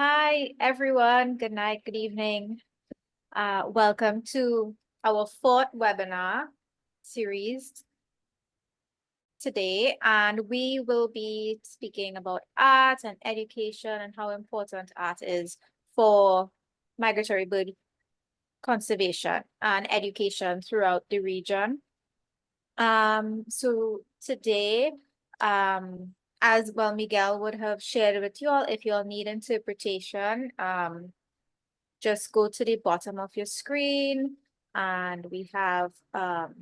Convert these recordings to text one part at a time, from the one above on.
Hi, everyone. Good night, good evening. Welcome to our fourth webinar series today, and we will be speaking about art and education and how important art is for migratory bird conservation and education throughout the region. So today, as well, Miguel would have shared with you all, if you all need interpretation, just go to the bottom of your screen and we have an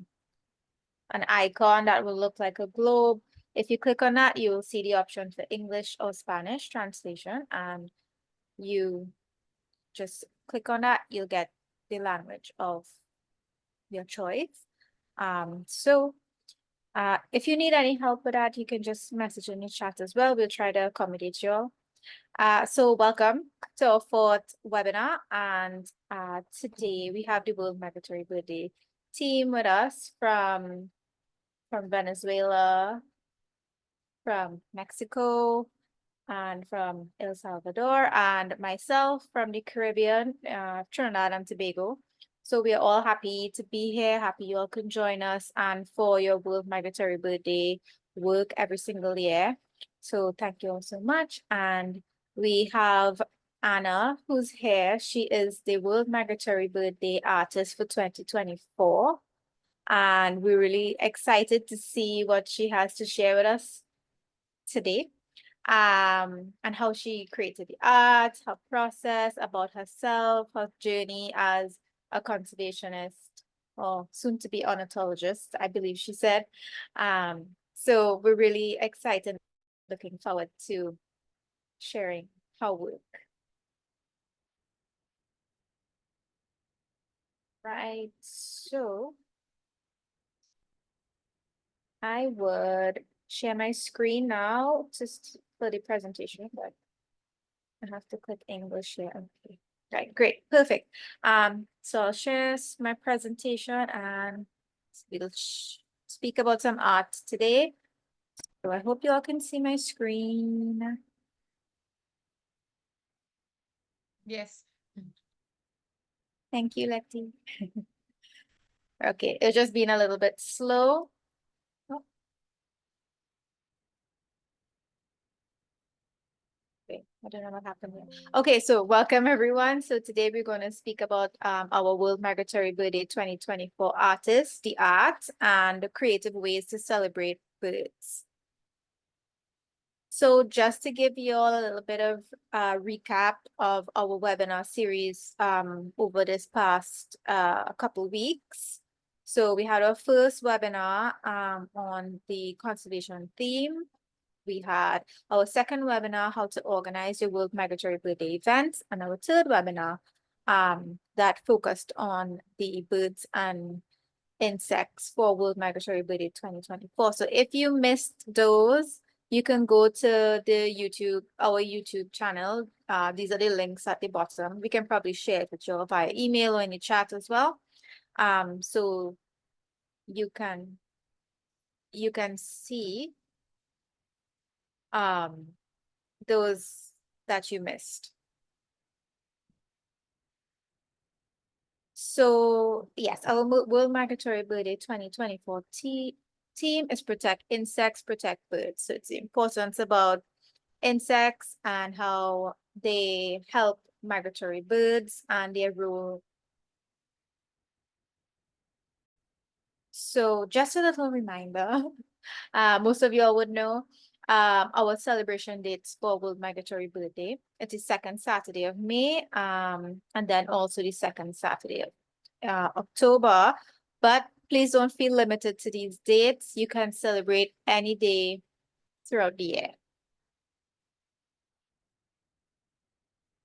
icon that will look like a globe. If you click on that, you will see the option for English or Spanish translation, and you just click on that, you'll get the language of your choice. If you need any help with that, you can just message in the chat as well. We'll try to accommodate you all. So welcome to our fourth webinar, and today we have the World Migratory Bird Day team with us from Venezuela, from Mexico, and from El Salvador, and myself from the Caribbean, Trinidad and Tobago. So we are all happy to be here, happy you all can join us and for your World Migratory Bird Day work every single year. So thank you all so much. And we have Anna, who's here. She is the World Migratory Bird Day artist for 2024. And we're really excited to see what she has to share with us today. And how she created the art, her process, about herself, her journey as a conservationist, or soon to be ornithologist, I believe she said. So we're really excited, looking forward to sharing her work. Right, so I would share my screen now just for the presentation, but I have to click English here. Okay. Right, great, perfect. So I'll share my presentation and we'll speak about some art today. So I hope you all can see my screen. Yes. Thank you, Letty. Okay, it's just been a little bit slow. Oh. Okay, I don't know what happened here. Okay, so welcome everyone. So today we're going to speak about our World Migratory Bird Day 2024 artists, the art, and the creative ways to celebrate birds. So just to give you all a little bit of recap of our webinar series over this past couple weeks. So we had our first webinar on the conservation theme. We had our second webinar, how to organize your World Migratory Bird Day events, and our third webinar that focused on the birds and insects for World Migratory Bird Day 2024. So if you missed those, you can go to our YouTube channel. These are the links at the bottom. We can probably share it with you via email or in the chat as well. So you can see those that you missed. So yes, our World Migratory Bird Day 2024 team is protect insects, protect birds. So it's the importance about insects and how they help migratory birds and their role. So just a little reminder, most of you all would know our celebration dates for World Migratory Bird Day. It's the second Saturday of May, and then also the second Saturday of October. But please don't feel limited to these dates. You can celebrate any day throughout the year.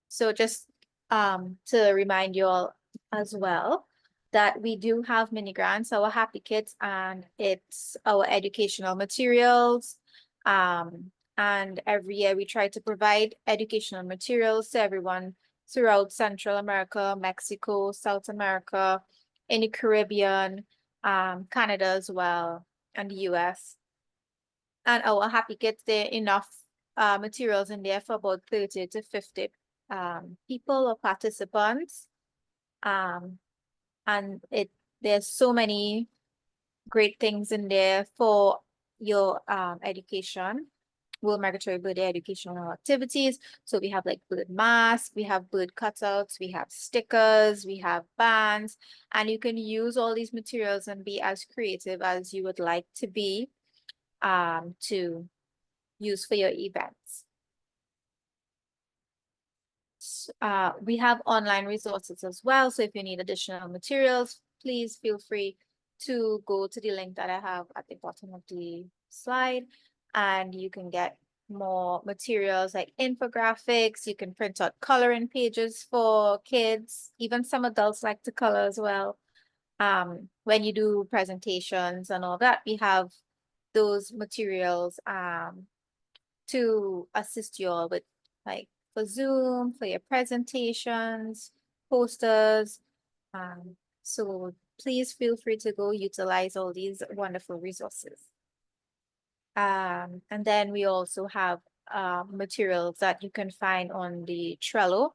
So just to remind you all as well that we do have mini grants, our Happy Kits, and it's our educational materials. And every year we try to provide educational materials to everyone throughout Central America, Mexico, South America, in the Caribbean, Canada as well, and the US. And our Happy Kits, there are enough materials in there for about 30 to 50 people or participants. And there's so many great things in there for your education. World Migratory Bird educational activities. So we have like bird masks, we have bird cutouts, we have stickers, we have bands, and you can use all these materials and be as creative as you would like to be to use for your events. We have online resources as well. So if you need additional materials, please feel free to go to the link that I have at the bottom of the slide, and you can get more materials like infographics. You can print out coloring pages for kids. Even some adults like to color as well. When you do presentations and all that, we have those materials to assist you all with, like for Zoom, for your presentations, posters. So please feel free to go utilize all these wonderful resources. And then we also have materials that you can find on the Trello.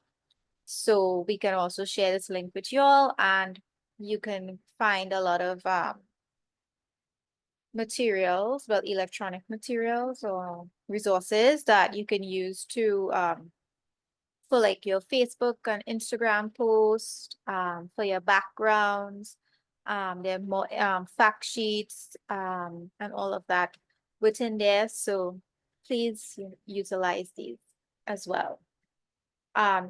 So we can also share this link with you all, and you can find a lot of materials, well, electronic materials or resources that you can use to for like your Facebook and Instagram post, for your backgrounds. There are more fact sheets and all of that within there. So please utilize these as well.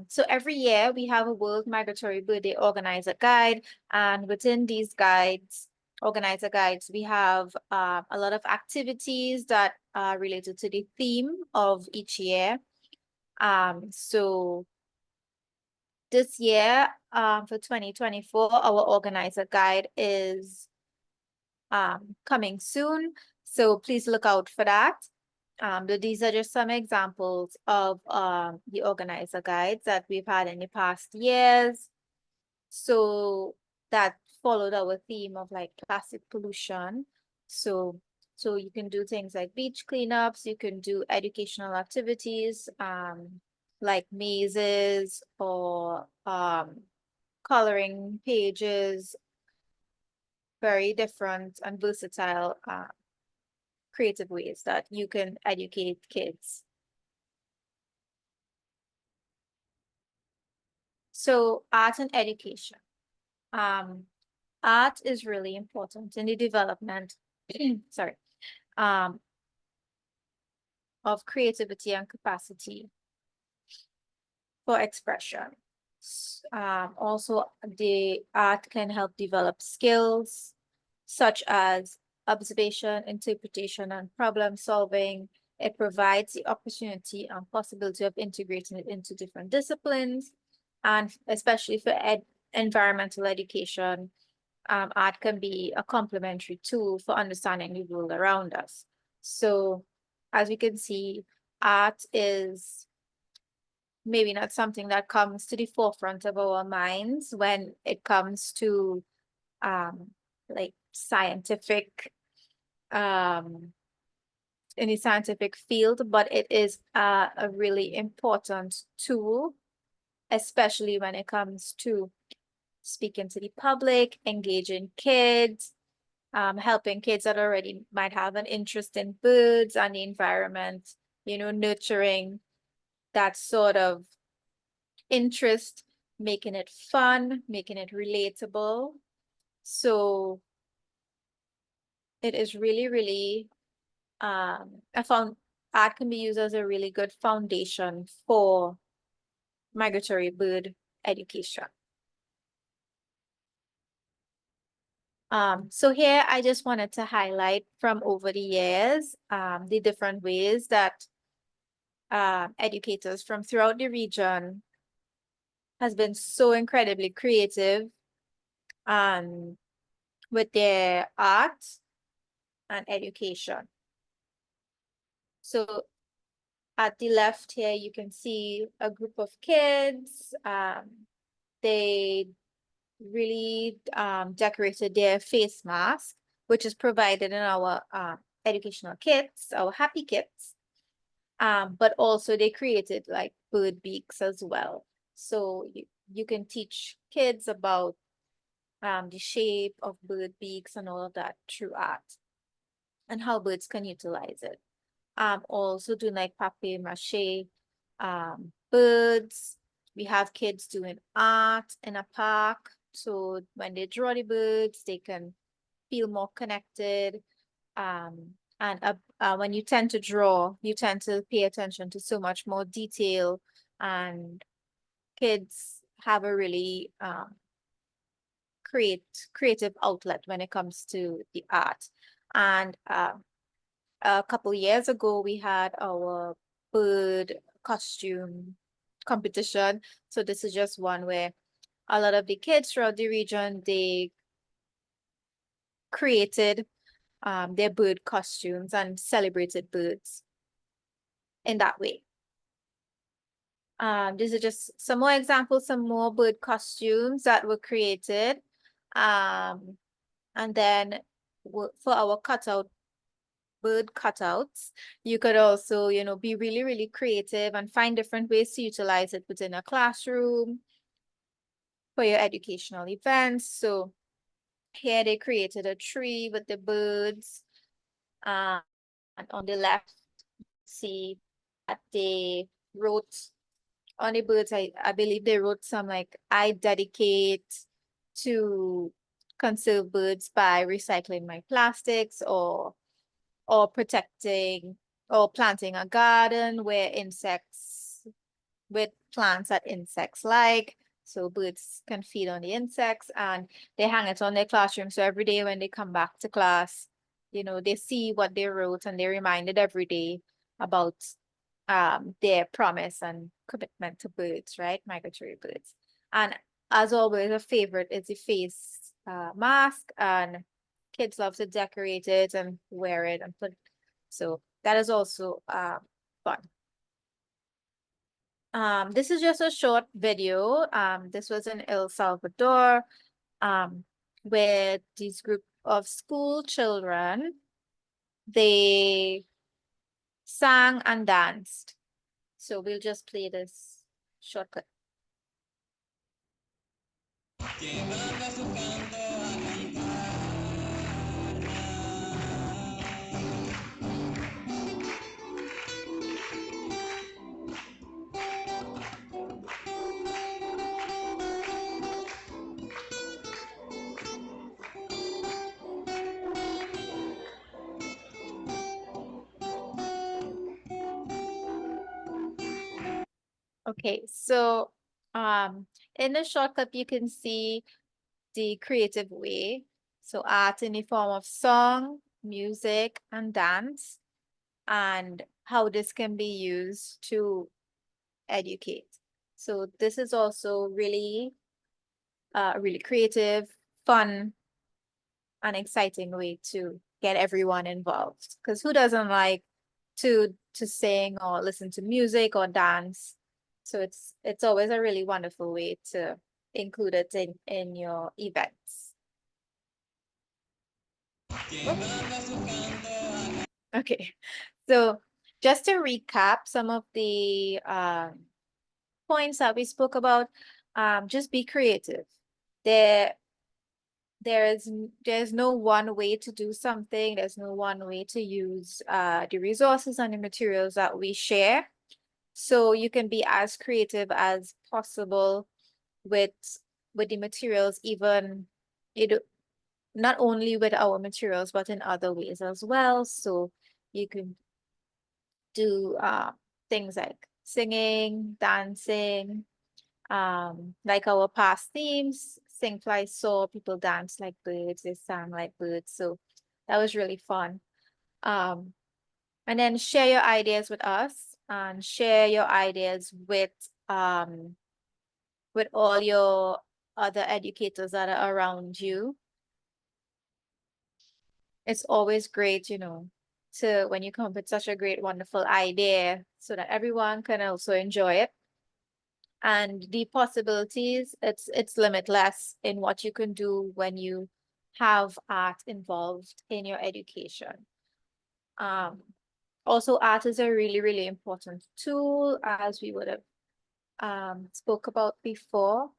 So every year we have a World Migratory Bird Organizer Guide, and within these guides, organizer guides, we have a lot of activities that are related to the theme of each year. So this year, for 2024, our organizer guide is coming soon. So please look out for that. But these are just some examples of the organizer guides that we've had in the past years. So that followed our theme of like plastic pollution. So you can do things like beach cleanups, you can do educational activities, like mazes or coloring pages, very different and versatile creative ways that you can educate kids. So art and education. Art is really important in the development, sorry, of creativity and capacity for expression. Also, the art can help develop skills such as observation, interpretation, and problem solving. It provides the opportunity and possibility of integrating it into different disciplines, and especially for environmental education, art can be a complementary tool for understanding the world around us. So as we can see, art is maybe not something that comes to the forefront of our minds when it comes to like scientific in the scientific field, but it is a really important tool, especially when it comes to speaking to the public, engaging kids, helping kids that already might have an interest in birds and the environment, nurturing that sort of interest, making it fun, making it relatable. So it is really, really, I found art can be used as a really good foundation for migratory bird education. So here I just wanted to highlight from over the years, the different ways that educators from throughout the region has been so incredibly creative with their art and education. So at the left here, you can see a group of kids. They really decorated their face mask, which is provided in our educational kits, our happy kits. But also they created like bird beaks as well. So you can teach kids about the shape of bird beaks and all of that through art and how birds can utilize it. Also doing like papier mâché birds. We have kids doing art in a park. So when they draw the birds, they can feel more connected. And when you tend to draw, you tend to pay attention to so much more detail, and kids have a really creative outlet when it comes to the art. And a couple years ago, we had our bird costume competition. So this is just one where a lot of the kids throughout the region, they created their bird costumes and celebrated birds in that way. These are just some more examples, some more bird costumes that were created. And then for our bird cutouts, you could also, be really, really creative and find different ways to utilize it within a classroom for your educational events. So here they created a tree with the birds. And on the left, see that they wrote on the birds, I believe they wrote some like, I dedicate to conserve birds by recycling my plastics, or protecting or planting a garden where insects with plants that insects like, so birds can feed on the insects, and they hang it on their classroom. So every day when they come back to class, they see what they wrote and they're reminded every day about their promise and commitment to birds, right? Migratory birds. And as always, a favorite is the face mask, and kids love to decorate it and wear it and put. So that is also fun. This is just a short video. This was in El Salvador, where this group of school children, they sang and danced. So we'll just play this short clip. Okay, so in the short clip, you can see the creative way. So art in the form of song, music, and dance, and how this can be used to educate. So this is also really really creative, fun, and exciting way to get everyone involved. Because who doesn't like to sing or listen to music or dance? So it's always a really wonderful way to include it in your events. Okay, so just to recap some of the points that we spoke about, just be creative. There's no one way to do something. There's no one way to use the resources and the materials that we share. So you can be as creative as possible with the materials, even it not only with our materials, but in other ways as well. So you can do things like singing, dancing, like our past themes, sing, fly, soar, people dance like birds, they sang like birds. So that was really fun. And then share your ideas with us, and share your ideas with all your other educators that are around you. It's always great, to when you come up with such a great, wonderful idea so that everyone can also enjoy it. And the possibilities, it's limitless in what you can do when you have art involved in your education. Also, art is a really, really important tool, as we would have spoke about before.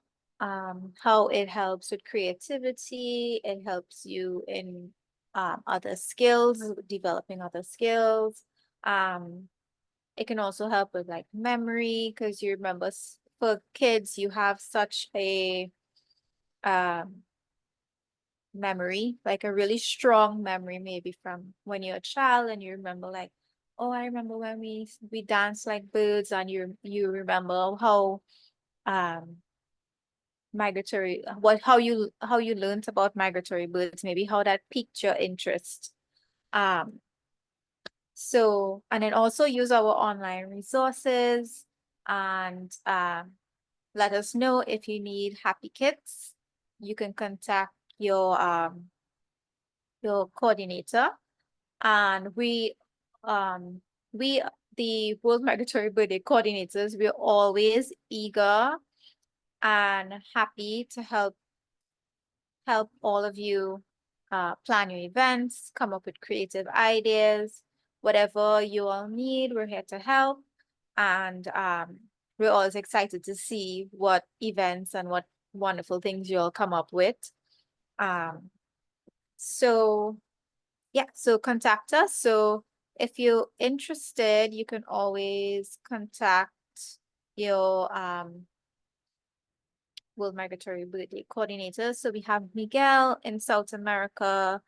How it helps with creativity, it helps you in other skills, developing other skills. It can also help with like memory, because you remember for kids, you have such a um memory, like a really strong memory, maybe from when you're a child and you remember like, oh, I remember when we danced like birds, and you remember how um migratory what how you learned about migratory birds, maybe how that piqued your interest. Um so, and then also use our online resources, and let us know if you need happy kits. You can contact your coordinator, and um we the World Migratory Birthday coordinators, we're always eager and happy to help all of you plan your events, come up with creative ideas, whatever you all need, we're here to help. And we're always excited to see what events and what wonderful things you all come up with. Um, so yeah, so contact us. So if you're interested, you can always contact your World Migratory Birthday coordinators. So we have Miguel in South America.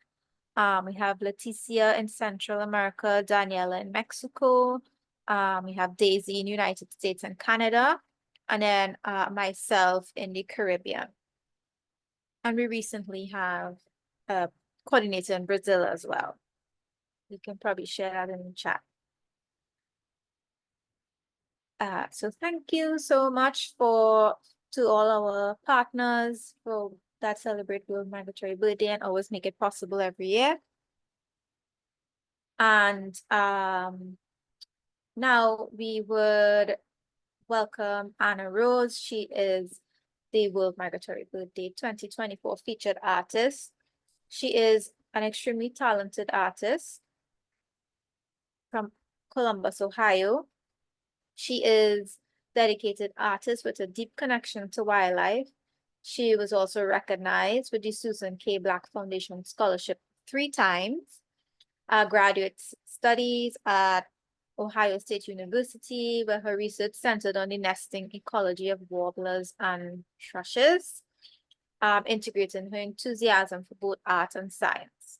We have Leticia in Central America, Daniela in Mexico. We have Daisy in United States and Canada, and then myself in the Caribbean. And we recently have a coordinator in Brazil as well. You can probably share that in the chat. So thank you so much to all our partners for that celebrate World Migratory Birthday and always make it possible every year. And now we would welcome Anna Rose. She is the World Migratory Birthday 2024 featured artist. She is an extremely talented artist from Columbus, Ohio. She is dedicated artist with a deep connection to wildlife. She was also recognized with the Susan K. Black Foundation Scholarship 3 times. Graduate studies at Ohio State University, where her research centered on the nesting ecology of warblers and thrushes, integrating her enthusiasm for both art and science.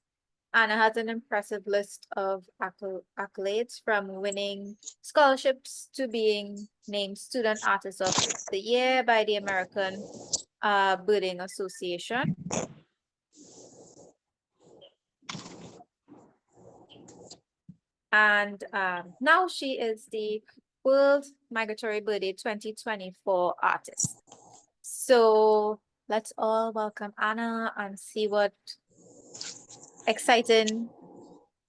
Anna has an impressive list of accolades, from winning scholarships to being named Student Artist of the Year by the American Birding Association. And now she is the World Migratory Birthday 2024 artist. So let's all welcome Anna and see what exciting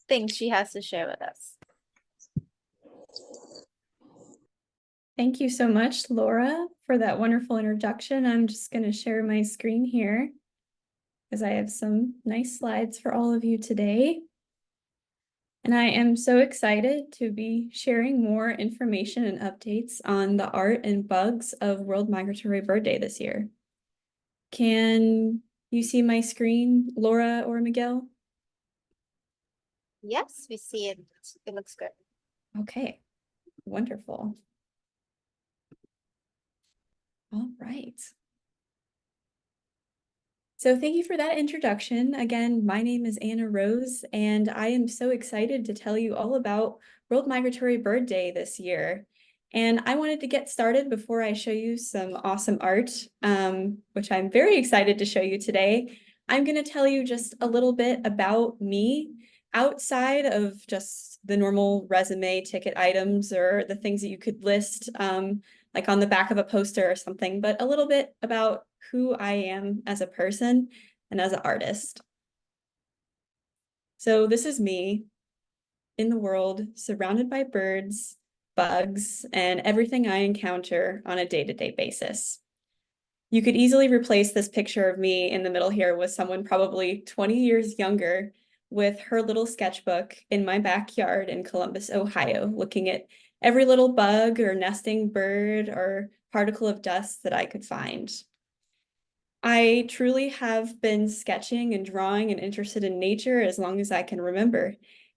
things she has to share with us. Thank you so much, Laura, for that wonderful introduction. I'm just going to share my screen here because I have some nice slides for all of you today. And I am so excited to be sharing more information and updates on the art and bugs of World Migratory Bird Day this year. Can you see my screen, Laura or Miguel? Yes, we see it. It looks good. Okay, wonderful. All right. So thank you for that introduction. Again, my name is Anna Rose, and I am so excited to tell you all about World Migratory Bird Day this year. And I wanted to get started before I show you some awesome art, which I'm very excited to show you today. I'm going to tell you just a little bit about me outside of just the normal resume ticket items or the things that you could list like on the back of a poster or something, but a little bit about who I am as a person and as an artist. So this is me in the world, surrounded by birds, bugs, and everything I encounter on a day-to-day basis. You could easily replace this picture of me in the middle here with someone probably 20 years younger, with her little sketchbook in my backyard in Columbus, Ohio, looking at every little bug or nesting bird or particle of dust that I could find. I truly have been sketching and drawing and interested in nature as long as I can remember.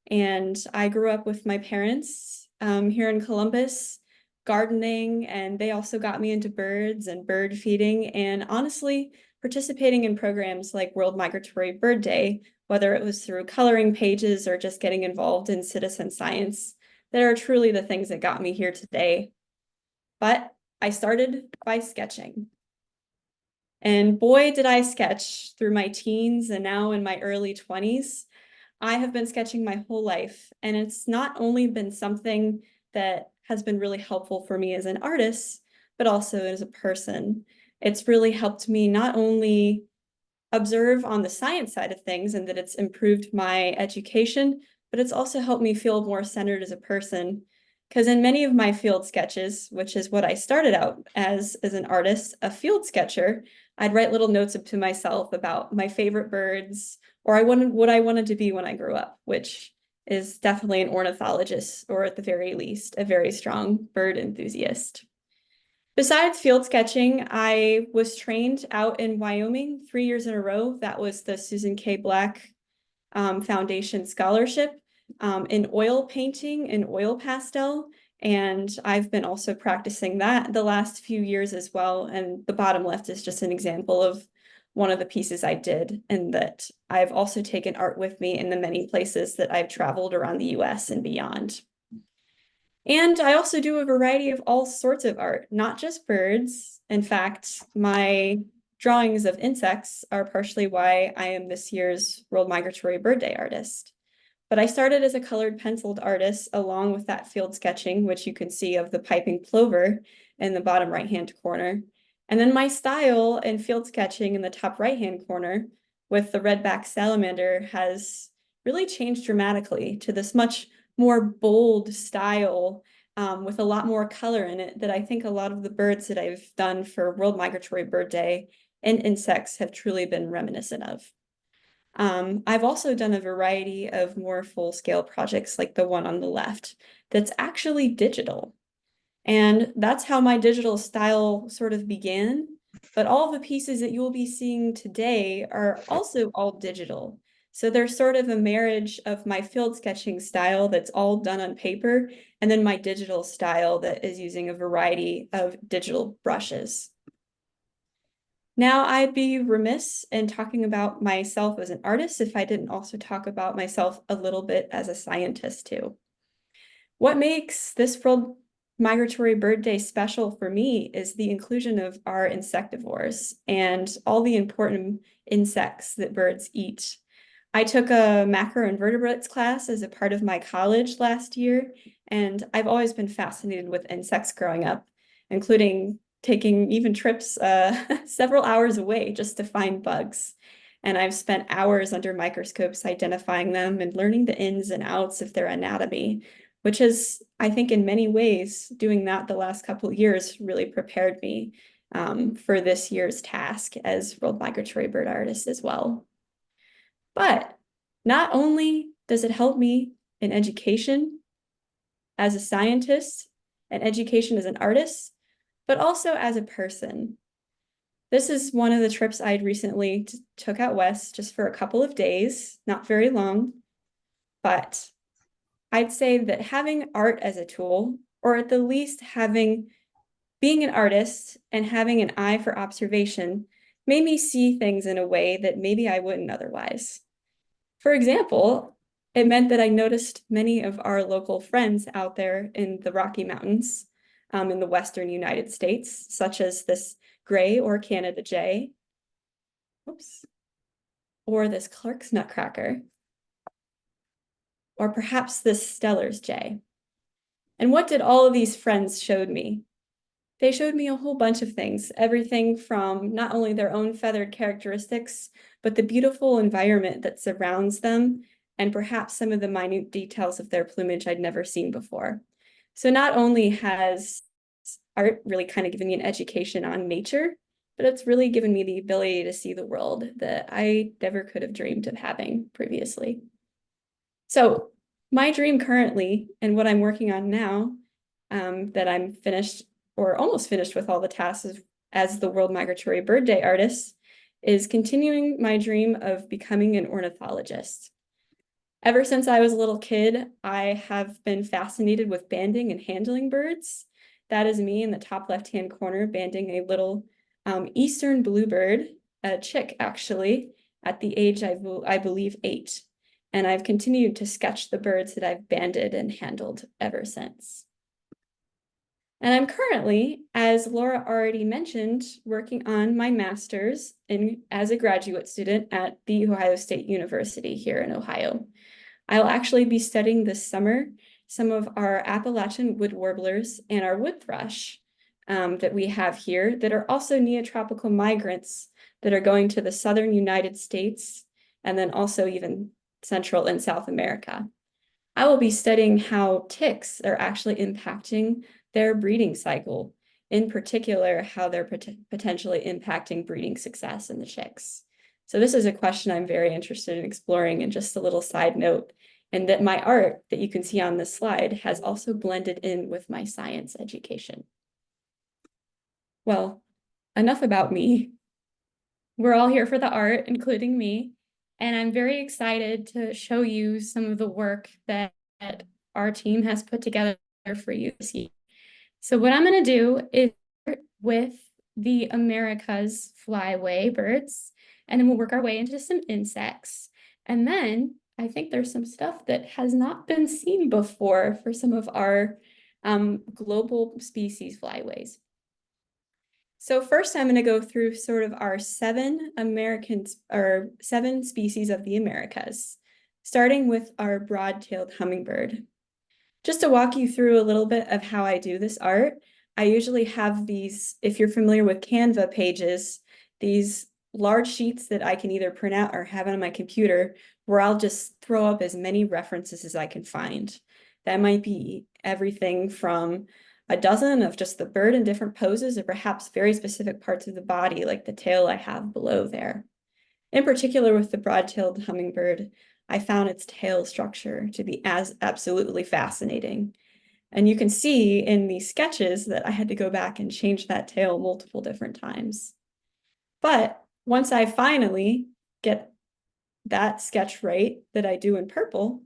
And I grew up with my parents here in Columbus, gardening, and they also got me into birds and bird feeding, and honestly, participating in programs like World Migratory Bird Day, whether it was through coloring pages or just getting involved in citizen science, that are truly the things that got me here today. But I started by sketching. And boy, did I sketch through my teens and now in my early 20s. I have been sketching my whole life, and it's not only been something that has been really helpful for me as an artist, but also as a person. It's really helped me not only observe on the science side of things and that it's improved my education, but it's also helped me feel more centered as a person. Because in many of my field sketches, which is what I started out as an artist, a field sketcher, I'd write little notes up to myself about my favorite birds, or what I wanted to be when I grew up, which is definitely an ornithologist, or at the very least, a very strong bird enthusiast. Besides field sketching, I was trained out in Wyoming 3 years in a row. That was the Susan K. Black Foundation Scholarship in oil painting and oil pastel. And I've been also practicing that the last few years as well. And the bottom left is just an example of one of the pieces I did, and that I've also taken art with me in the many places that I've traveled around the US and beyond. And I also do a variety of all sorts of art, not just birds. In fact, my drawings of insects are partially why I am this year's World Migratory Bird Day artist. But I started as a colored penciled artist along with that field sketching, which you can see of the piping plover in the bottom right-hand corner. And then my style in field sketching in the top right-hand corner with the redback salamander has really changed dramatically to this much more bold style with a lot more color in it that I think a lot of the birds that I've done for World Migratory Bird Day and insects have truly been reminiscent of. I've also done a variety of more full-scale projects like the one on the left that's actually digital. And that's how my digital style sort of began. But all the pieces that you'll be seeing today are also all digital. So there's sort of a marriage of my field sketching style that's all done on paper, and then my digital style that is using a variety of digital brushes. Now, I'd be remiss in talking about myself as an artist if I didn't also talk about myself a little bit as a scientist too. What makes this World Migratory Bird Day special for me is the inclusion of our insectivores and all the important insects that birds eat. I took a macroinvertebrates class as a part of my college last year, and I've always been fascinated with insects growing up, including taking even trips several hours away just to find bugs. And I've spent hours under microscopes identifying them and learning the ins and outs of their anatomy, which has, I think, in many ways, doing that the last couple of years really prepared me for this year's task as World Migratory Bird artist as well. But not only does it help me in education as a scientist and education as an artist, but also as a person. This is one of the trips I'd recently took out west just for a couple of days, not very long, but I'd say that having art as a tool, or at the least being an artist and having an eye for observation, made me see things in a way that maybe I wouldn't otherwise. For example, it meant that I noticed many of our local friends out there in the Rocky Mountains in the Western United States, such as this gray or Canada jay, or this Clark's nutcracker, or perhaps this Steller's jay. And what did all of these friends showed me? They showed me a whole bunch of things, everything from not only their own feathered characteristics, but the beautiful environment that surrounds them, and perhaps some of the minute details of their plumage I'd never seen before. So not only has art really kind of given me an education on nature, but it's really given me the ability to see the world that I never could have dreamed of having previously. So my dream currently and what I'm working on now, that I'm finished or almost finished with all the tasks as the World Migratory Bird Day artist, is continuing my dream of becoming an ornithologist. Ever since I was a little kid, I have been fascinated with banding and handling birds. That is me in the top left-hand corner, banding a little eastern bluebird, a chick actually, at the age I believe 8. And I've continued to sketch the birds that I've banded and handled ever since. And I'm currently, as Laura already mentioned, working on my master's as a graduate student at The Ohio State University here in Ohio. I'll actually be studying this summer some of our Appalachian wood warblers and our wood thrush that we have here that are also neotropical migrants that are going to the southern United States and then also even Central and South America. I will be studying how ticks are actually impacting their breeding cycle, in particular, how they're potentially impacting breeding success in the chicks. So this is a question I'm very interested in exploring, and just a little side note, and that my art that you can see on this slide has also blended in with my science education. Well, enough about me. We're all here for the art, including me, and I'm very excited to show you some of the work that our team has put together for you this year. So what I'm going to do is start with the Americas flyway birds, and then we'll work our way into some insects. And then I think there's some stuff that has not been seen before for some of our global species flyways. So first I'm going to go through sort of our 7 species of the Americas, starting with our broad-tailed hummingbird. Just to walk you through a little bit of how I do this art, I usually have these, if you're familiar with Canva pages, these large sheets that I can either print out or have on my computer, where I'll just throw up as many references as I can find. That might be everything from a dozen of just the bird in different poses, or perhaps very specific parts of the body, like the tail I have below there. In particular, with the broad-tailed hummingbird, I found its tail structure to be absolutely fascinating. And you can see in these sketches that I had to go back and change that tail multiple different times. But once I finally get that sketch right that I do in purple,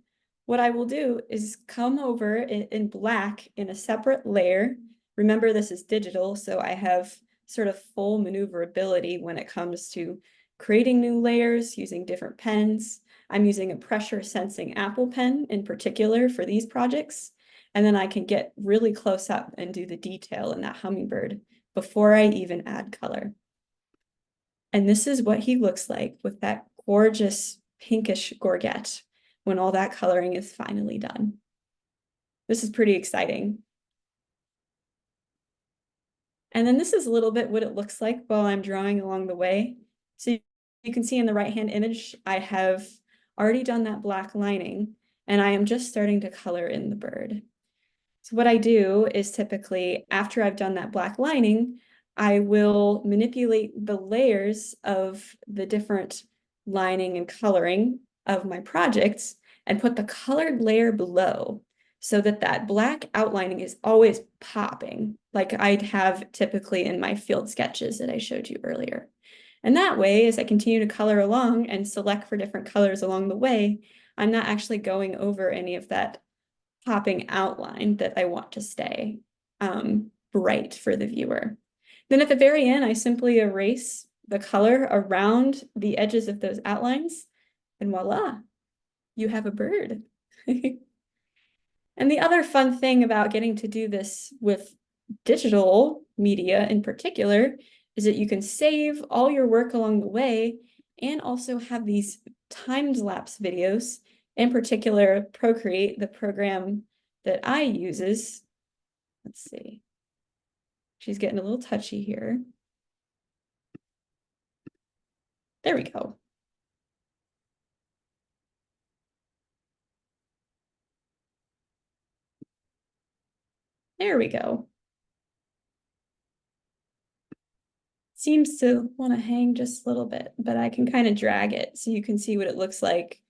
what I will do is come over in black in a separate layer. Remember, this is digital, so I have sort of full maneuverability when it comes to creating new layers using different pens. I'm using a pressure sensing Apple pen in particular for these projects. And then I can get really close up and do the detail in that hummingbird before I even add color. And this is what he looks like with that gorgeous pinkish gorget when all that coloring is finally done. This is pretty exciting. And then this is a little bit what it looks like while I'm drawing along the way. So you can see in the right-hand image, I have already done that black lining, and I am just starting to color in the bird. So what I do is typically, after I've done that black lining, I will manipulate the layers of the different lining and coloring of my projects and put the colored layer below so that that black outlining is always popping, like I'd have typically in my field sketches that I showed you earlier. And that way, as I continue to color along and select for different colors along the way, I'm not actually going over any of that popping outline that I want to stay bright for the viewer. Then at the very end, I simply erase the color around the edges of those outlines, and voila, you have a bird. And the other fun thing about getting to do this with digital media in particular is that you can save all your work along the way and also have these time-lapse videos. In particular, Procreate, the program that I uses. Let's see. She's getting a little touchy here. There we go. There we go. Seems to want to hang just a little bit, but I can kind of drag it so you can see what it looks like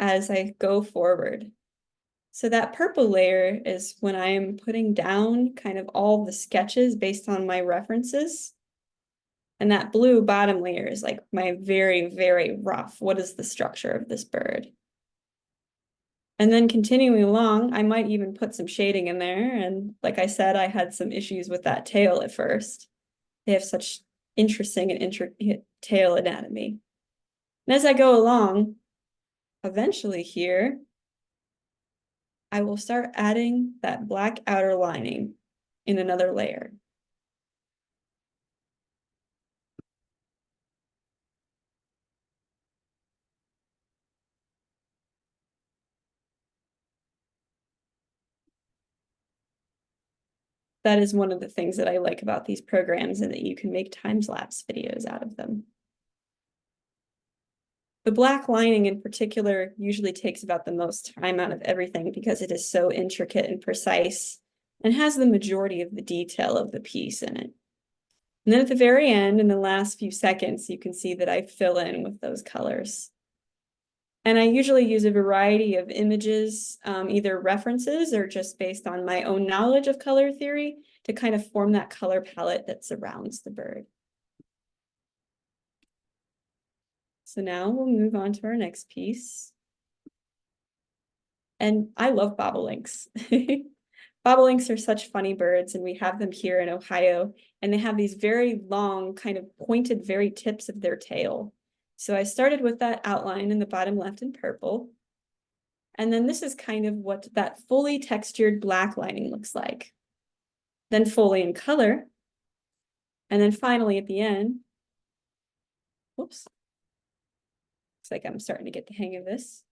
as I go forward. So that purple layer is when I am putting down kind of all the sketches based on my references. And that blue bottom layer is like my very, very rough, what is the structure of this bird? And then continuing along, I might even put some shading in there. And like I said, I had some issues with that tail at first. They have such interesting and intricate tail anatomy. And as I go along, eventually here, I will start adding that black outer lining in another layer. That is one of the things that I like about these programs, and that you can make time-lapse videos out of them. The black lining in particular usually takes about the most time out of everything because it is so intricate and precise and has the majority of the detail of the piece in it. And then at the very end, in the last few seconds, you can see that I fill in with those colors. And I usually use a variety of images, either references or just based on my own knowledge of color theory to kind of form that color palette that surrounds the bird. So now we'll move on to our next piece. And I love bobolinks. Bobolinks are such funny birds, and we have them here in Ohio, and they have these very long, kind of pointed, very tips of their tail. So I started with that outline in the bottom left in purple. And then this is kind of what that fully textured black lining looks like. Then fully in color. And then finally at the end, whoops. Looks like I'm starting to get the hang of this.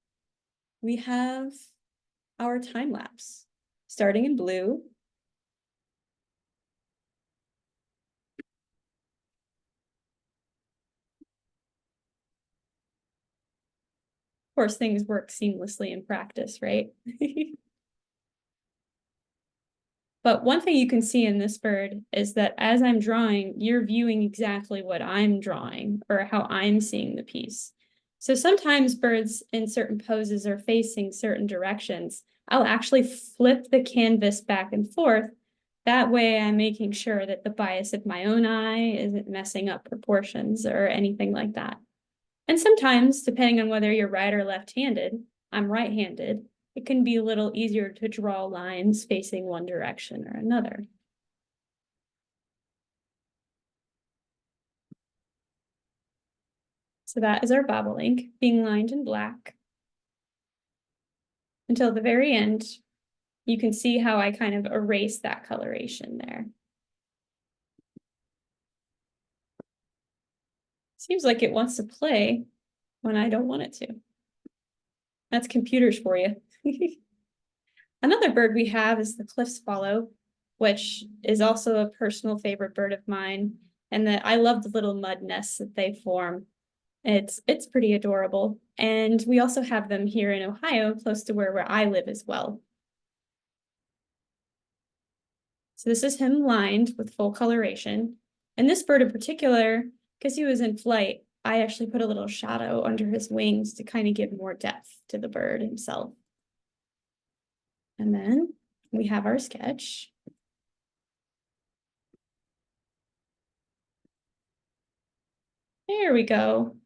We have our time lapse, starting in blue. Of course, things work seamlessly in practice, right? But one thing you can see in this bird is that as I'm drawing, you're viewing exactly what I'm drawing or how I'm seeing the piece. So sometimes birds in certain poses are facing certain directions. I'll actually flip the canvas back and forth. That way I'm making sure that the bias of my own eye isn't messing up proportions or anything like that. And sometimes, depending on whether you're right or left-handed, I'm right-handed, it can be a little easier to draw lines facing one direction or another. So that is our bobolink being lined in black. Until the very end, you can see how I kind of erase that coloration there. Seems like it wants to play when I don't want it to. That's computers for you. Another bird we have is the cliff swallow, which is also a personal favorite bird of mine, and that I love the little mud nests that they form. It's pretty adorable. And we also have them here in Ohio, close to where I live as well. So this is him lined with full coloration. And this bird in particular, because he was in flight, I actually put a little shadow under his wings to kind of give more depth to the bird himself. And then we have our sketch. There we go.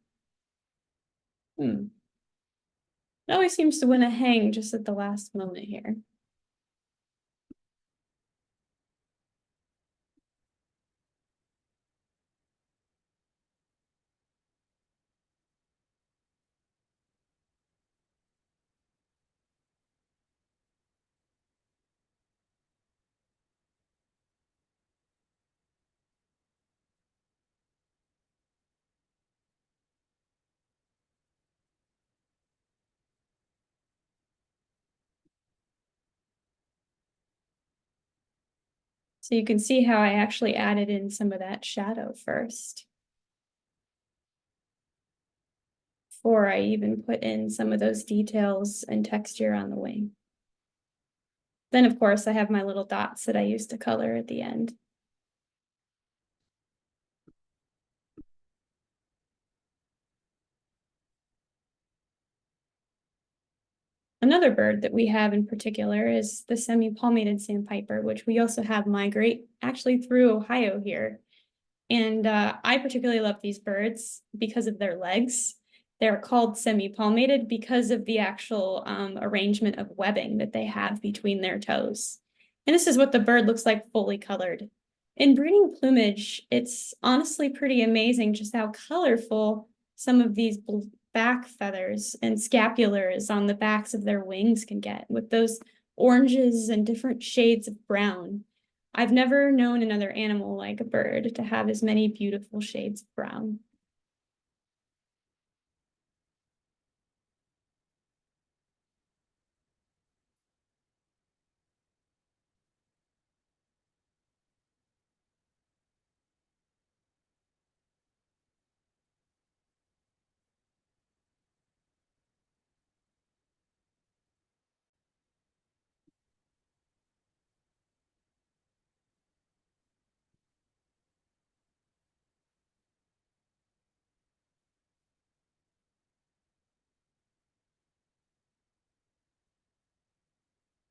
It always seems to win a hang just at the last moment here. So you can see how I actually added in some of that shadow first, before I even put in some of those details and texture on the wing. Then, of course, I have my little dots that I use to color at the end. Another bird that we have in particular is the semi-palmated sandpiper, which we also have migrate actually through Ohio here. And I particularly love these birds because of their legs. They're called semi-palmated because of the actual arrangement of webbing that they have between their toes. And this is what the bird looks like fully colored. In breeding plumage, it's honestly pretty amazing just how colorful some of these back feathers and scapulars on the backs of their wings can get with those oranges and different shades of brown. I've never known another animal like a bird to have as many beautiful shades of brown.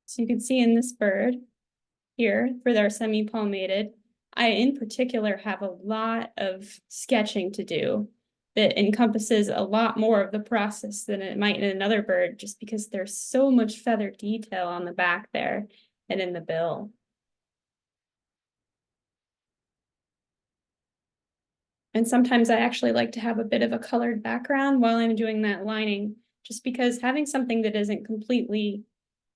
So you can see in this bird here for their semi-palmated, I in particular have a lot of sketching to do that encompasses a lot more of the process than it might in another bird, just because there's so much feather detail on the back there and in the bill. And sometimes I actually like to have a bit of a colored background while I'm doing that lining, just because having something that isn't completely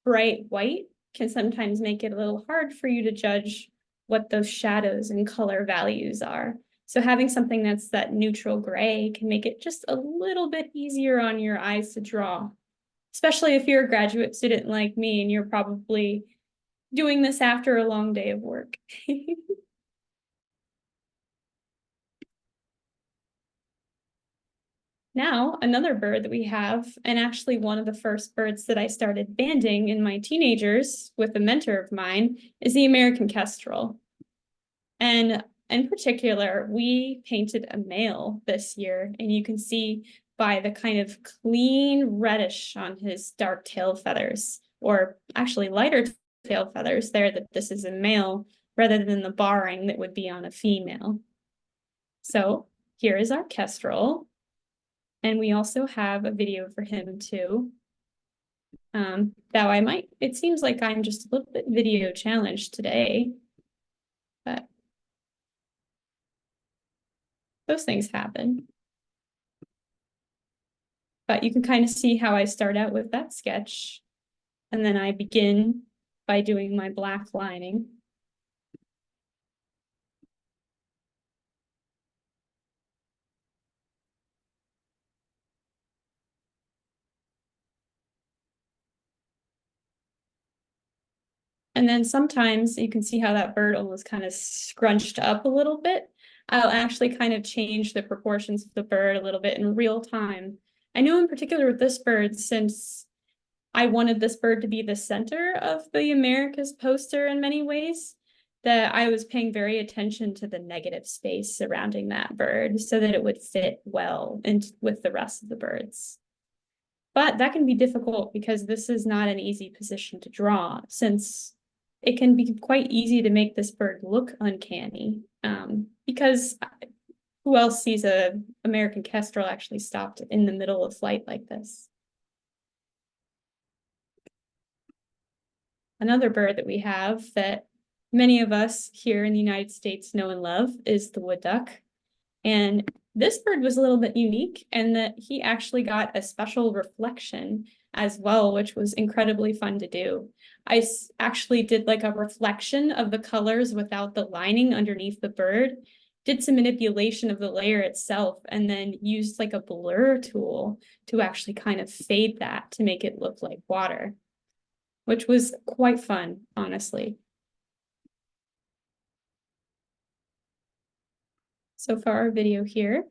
bright white can sometimes make it a little hard for you to judge what those shadows and color values are. So having something that's that neutral gray can make it just a little bit easier on your eyes to draw, especially if you're a graduate student like me and you're probably doing this after a long day of work. Now, another bird that we have, and actually one of the first birds that I started banding in my teenagers with a mentor of mine, is the American kestrel. And in particular, we painted a male this year, and you can see by the kind of clean reddish on his dark tail feathers, or actually lighter tail feathers there, that this is a male rather than the barring that would be on a female. So here is our kestrel. And we also have a video for him too. Though it seems like I'm just a little bit video challenged today, but those things happen. But you can kind of see how I start out with that sketch. And then I begin by doing my black lining. And then sometimes you can see how that bird almost kind of scrunched up a little bit. I'll actually kind of change the proportions of the bird a little bit in real time. I know in particular with this bird, since I wanted this bird to be the center of the Americas poster in many ways, that I was paying very attention to the negative space surrounding that bird so that it would fit well with the rest of the birds. But that can be difficult because this is not an easy position to draw, since it can be quite easy to make this bird look uncanny, because who else sees a American kestrel actually stopped in the middle of flight like this? Another bird that we have that many of us here in the United States know and love is the wood duck. And this bird was a little bit unique in that he actually got a special reflection as well, which was incredibly fun to do. I actually did like a reflection of the colors without the lining underneath the bird, did some manipulation of the layer itself, and then used like a blur tool to actually kind of fade that to make it look like water, which was quite fun, honestly. So for our video here,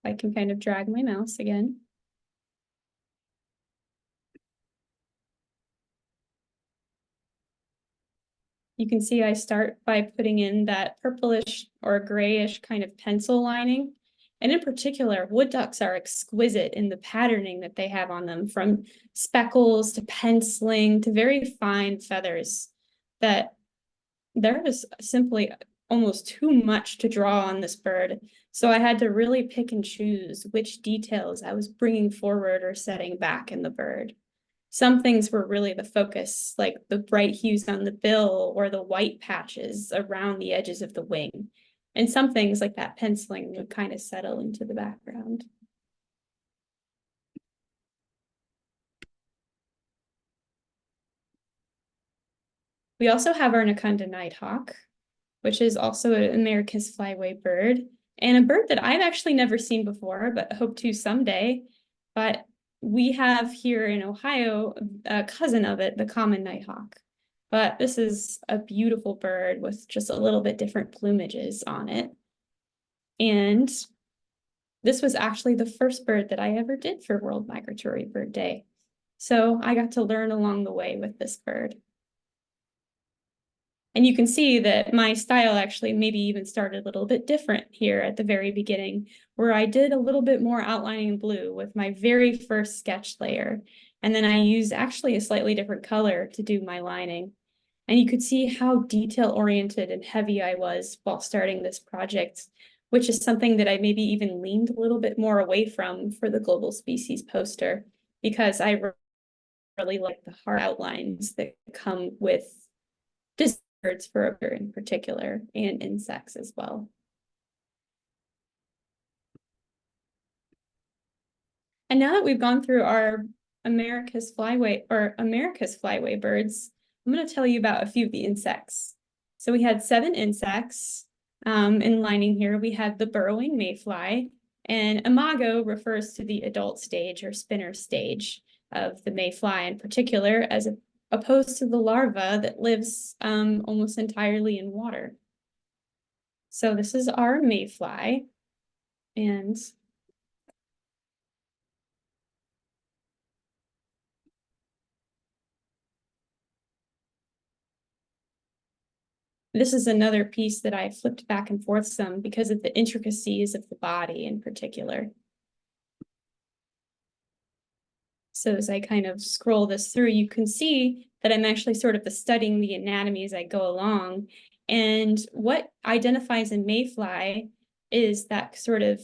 I can kind of drag my mouse again. You can see I start by putting in that purplish or grayish kind of pencil lining. And in particular, wood ducks are exquisite in the patterning that they have on them, from speckles to penciling to very fine feathers, that there is simply almost too much to draw on this bird. So I had to really pick and choose which details I was bringing forward or setting back in the bird. Some things were really the focus, like the bright hues on the bill or the white patches around the edges of the wing. And some things like that penciling would kind of settle into the background. We also have our Nakunda nighthawk, which is also America's flyway bird, and a bird that I've actually never seen before, but hope to someday. But we have here in Ohio a cousin of it, the common nighthawk. But this is a beautiful bird with just a little bit different plumages on it. And this was actually the first bird that I ever did for World Migratory Bird Day. So I got to learn along the way with this bird. And you can see that my style actually maybe even started a little bit different here at the very beginning, where I did a little bit more outlining in blue with my very first sketch layer. And then I used actually a slightly different color to do my lining. And you could see how detail oriented and heavy I was while starting this project, which is something that I maybe even leaned a little bit more away from for the global species poster, because I really like the hard outlines that come with this birds for a bird in particular, and insects as well. And now that we've gone through our America's flyway birds, I'm going to tell you about a few of the insects. So we had 7 insects in lining here. We had the burrowing mayfly, and imago refers to the adult stage or spinner stage of the mayfly in particular, as opposed to the larva that lives almost entirely in water. So this is our mayfly, and this is another piece that I flipped back and forth some because of the intricacies of the body in particular. So as I kind of scroll this through, you can see that I'm actually sort of studying the anatomy as I go along. And what identifies a mayfly is that sort of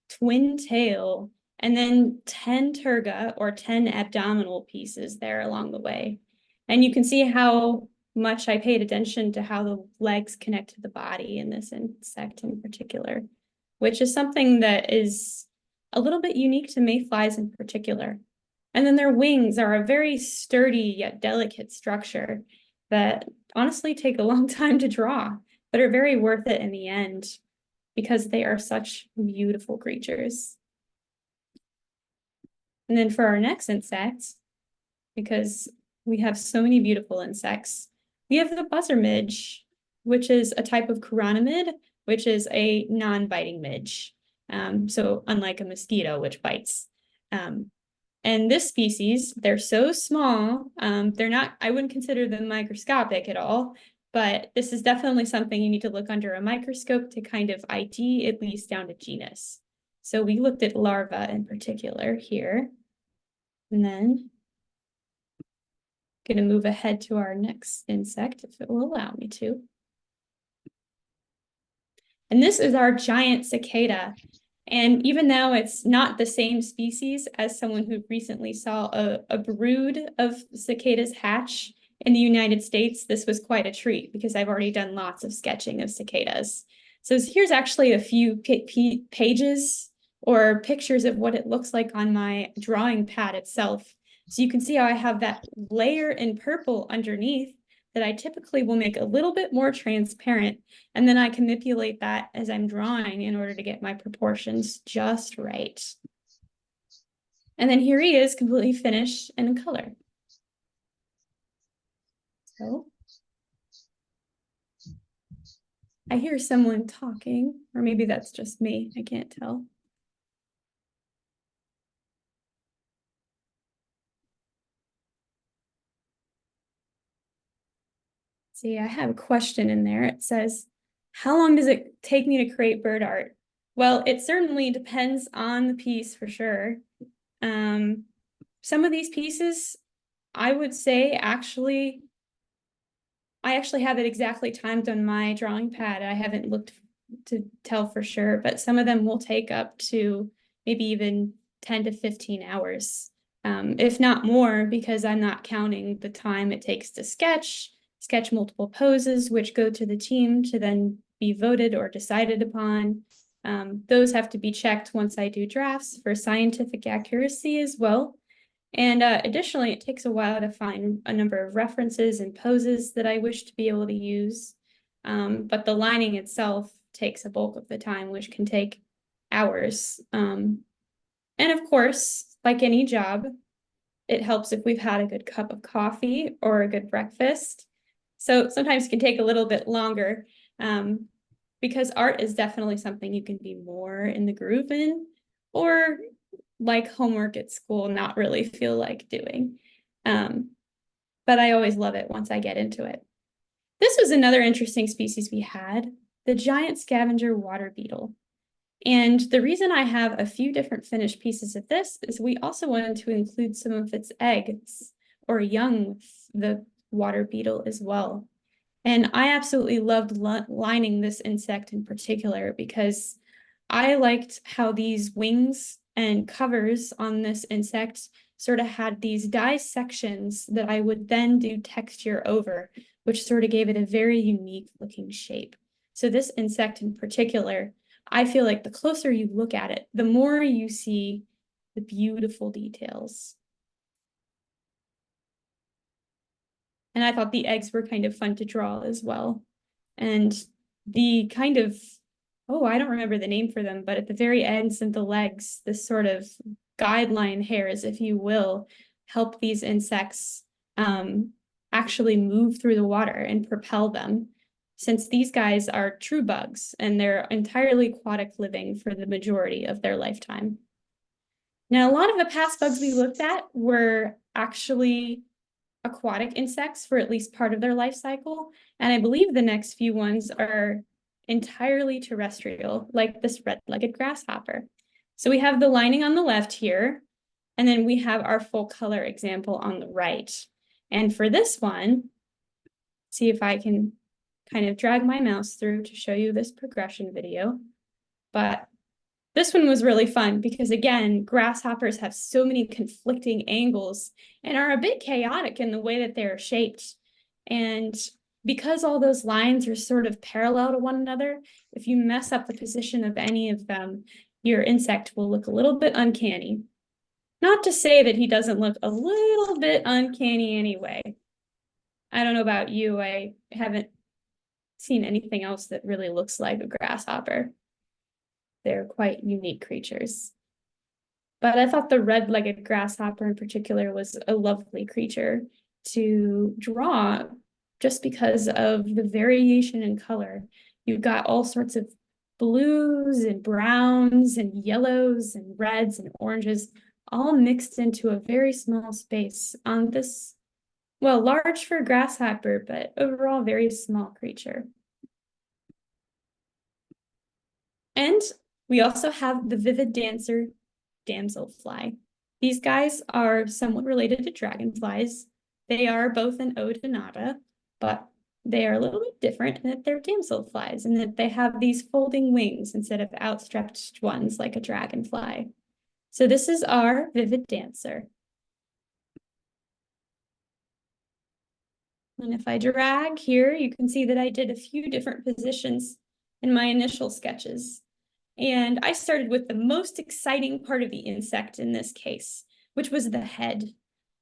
twin tail and then 10 terga or 10 abdominal pieces there along the way. And you can see how much I paid attention to how the legs connect to the body in this insect in particular, which is something that is a little bit unique to mayflies in particular. And then their wings are a very sturdy yet delicate structure that honestly take a long time to draw, but are very worth it in the end because they are such beautiful creatures. And then for our next insect, because we have so many beautiful insects, we have the buzzer midge, which is a type of chironomid, which is a non-biting midge. So unlike a mosquito, which bites. And this species, they're so small, they're not, I wouldn't consider them microscopic at all, but this is definitely something you need to look under a microscope to kind of ID, at least down to genus. So we looked at larvae in particular here. And then going to move ahead to our next insect, if it will allow me to. And this is our giant cicada. And even though it's not the same species, as someone who recently saw a brood of cicadas hatch in the United States, this was quite a treat because I've already done lots of sketching of cicadas. So here's actually a few pages or pictures of what it looks like on my drawing pad itself. So you can see how I have that layer in purple underneath that I typically will make a little bit more transparent. And then I can manipulate that as I'm drawing in order to get my proportions just right. And then here he is completely finished and in color. So I hear someone talking, or maybe that's just me, I can't tell. See, I have a question in there. It says, how long does it take me to create bird art? Well, it certainly depends on the piece for sure. Some of these pieces, I would say I actually have it exactly timed on my drawing pad. I haven't looked to tell for sure, but some of them will take up to maybe even 10 to 15 hours, if not more, because I'm not counting the time it takes to sketch multiple poses, which go to the team to then be voted or decided upon. Those have to be checked once I do drafts for scientific accuracy as well. And additionally, it takes a while to find a number of references and poses that I wish to be able to use. But the lining itself takes a bulk of the time, which can take hours. And of course, like any job, it helps if we've had a good cup of coffee or a good breakfast. So sometimes it can take a little bit longer, because art is definitely something you can be more in the groove in, or like homework at school, not really feel like doing. But I always love it once I get into it. This was another interesting species we had, the giant scavenger water beetle. And the reason I have a few different finished pieces of this is we also wanted to include some of its eggs or young with the water beetle as well. And I absolutely loved lining this insect in particular because I liked how these wings and covers on this insect sort of had these dissections that I would then do texture over, which sort of gave it a very unique looking shape. So this insect in particular, I feel like the closer you look at it, the more you see the beautiful details. And I thought the eggs were kind of fun to draw as well. And the kind of, oh, I don't remember the name for them, but at the very ends of the legs, this sort of guideline hairs, if you will, help these insects actually move through the water and propel them, since these guys are true bugs and they're entirely aquatic living for the majority of their lifetime. Now, a lot of the past bugs we looked at were actually aquatic insects for at least part of their life cycle. And I believe the next few ones are entirely terrestrial, like this red-legged grasshopper. So we have the lining on the left here, and then we have our full color example on the right. And for this one, see if I can kind of drag my mouse through to show you this progression video. But this one was really fun because, again, grasshoppers have so many conflicting angles and are a bit chaotic in the way that they're shaped. And because all those lines are sort of parallel to one another, if you mess up the position of any of them, your insect will look a little bit uncanny. Not to say that he doesn't look a little bit uncanny anyway. I don't know about you, I haven't seen anything else that really looks like a grasshopper. They're quite unique creatures. But I thought the red-legged grasshopper in particular was a lovely creature to draw just because of the variation in color. You've got all sorts of blues and browns and yellows and reds and oranges all mixed into a very small space on this, well, large for a grasshopper, but overall very small creature. And we also have the vivid dancer damselfly. These guys are somewhat related to dragonflies. They are both an odonata, but they are a little bit different in that they're damselflies and that they have these folding wings instead of outstretched ones like a dragonfly. So this is our vivid dancer. And if I drag here, you can see that I did a few different positions in my initial sketches. And I started with the most exciting part of the insect in this case, which was the head.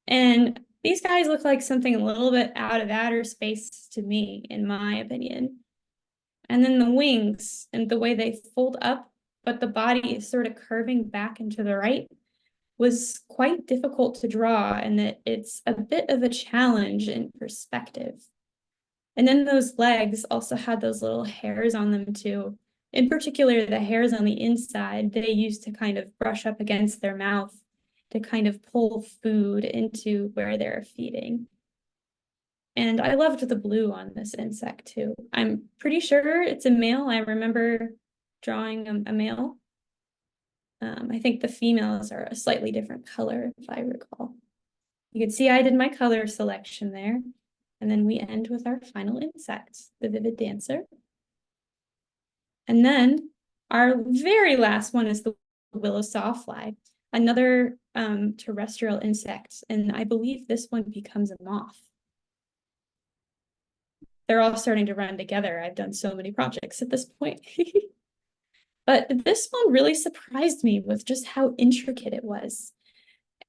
And these guys look like something a little bit out of outer space to me, in my opinion. And then the wings and the way they fold up, but the body is sort of curving back and to the right, was quite difficult to draw, and that it's a bit of a challenge in perspective. And then those legs also had those little hairs on them too. In particular, the hairs on the inside, they used to kind of brush up against their mouth to kind of pull food into where they're feeding. And I loved the blue on this insect too. I'm pretty sure it's a male. I remember drawing a male. I think the females are a slightly different color, if I recall. You can see I did my color selection there. And then we end with our final insect, the vivid dancer. And then our very last one is the willow sawfly, another terrestrial insect. And I believe this one becomes a moth. They're all starting to run together. I've done so many projects at this point. But this one really surprised me with just how intricate it was.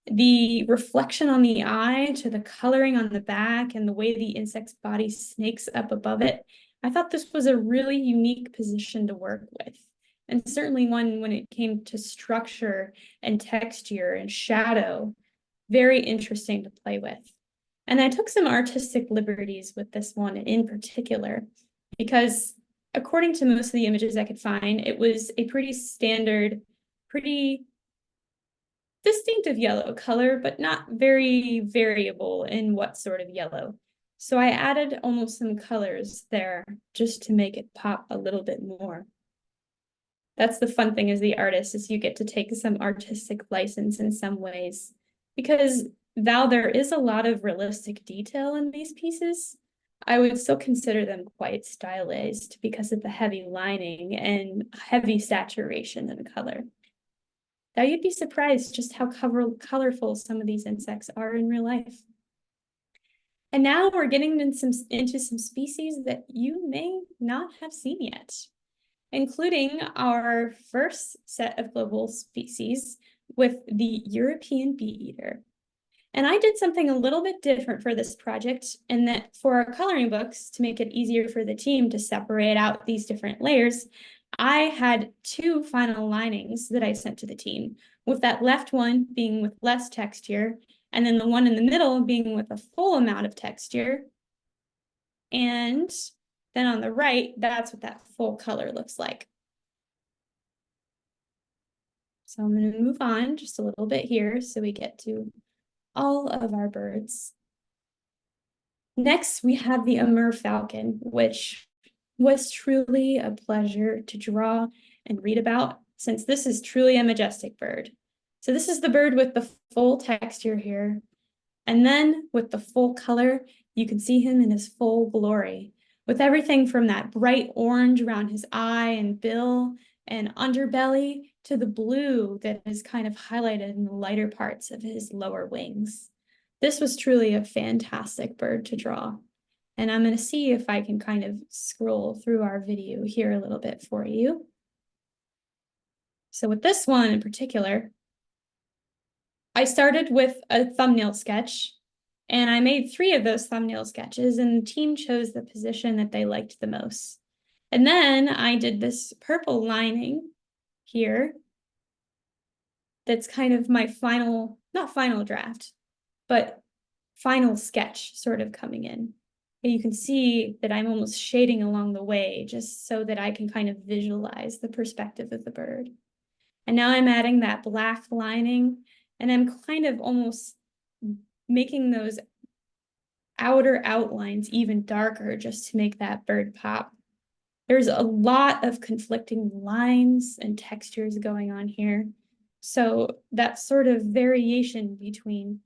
The reflection on the eye to the coloring on the back and the way the insect's body snakes up above it. I thought this was a really unique position to work with. And certainly one when it came to structure and texture and shadow, very interesting to play with. And I took some artistic liberties with this one in particular, because according to most of the images I could find, it was a pretty standard, pretty distinctive yellow color, but not very variable in what sort of yellow. So I added almost some colors there just to make it pop a little bit more. That's the fun thing as the artist, is you get to take some artistic license in some ways, because while there is a lot of realistic detail in these pieces, I would still consider them quite stylized because of the heavy lining and heavy saturation in color. Now you'd be surprised just how colorful some of these insects are in real life. And now we're getting into some species that you may not have seen yet, including our first set of global species with the European bee eater. And I did something a little bit different for this project, in that for our coloring books, to make it easier for the team to separate out these different layers, I had two final linings that I sent to the team, with that left one being with less texture, and then the one in the middle being with a full amount of texture. And then on the right, that's what that full color looks like. So I'm going to move on just a little bit here so we get to all of our birds. Next, we have the Amur falcon, which was truly a pleasure to draw and read about, since this is truly a majestic bird. So this is the bird with the full texture here. And then with the full color, you can see him in his full glory, with everything from that bright orange around his eye and bill and underbelly to the blue that is kind of highlighted in the lighter parts of his lower wings. This was truly a fantastic bird to draw. And I'm going to see if I can kind of scroll through our video here a little bit for you. So with this one in particular, I started with a thumbnail sketch, and I made 3 of those thumbnail sketches, and the team chose the position that they liked the most. And then I did this purple lining here. That's kind of my final, not final draft, but final sketch sort of coming in. And you can see that I'm almost shading along the way just so that I can kind of visualize the perspective of the bird. And now I'm adding that black lining, and I'm kind of almost making those outer outlines even darker just to make that bird pop. There's a lot of conflicting lines and textures going on here. So that sort of variation between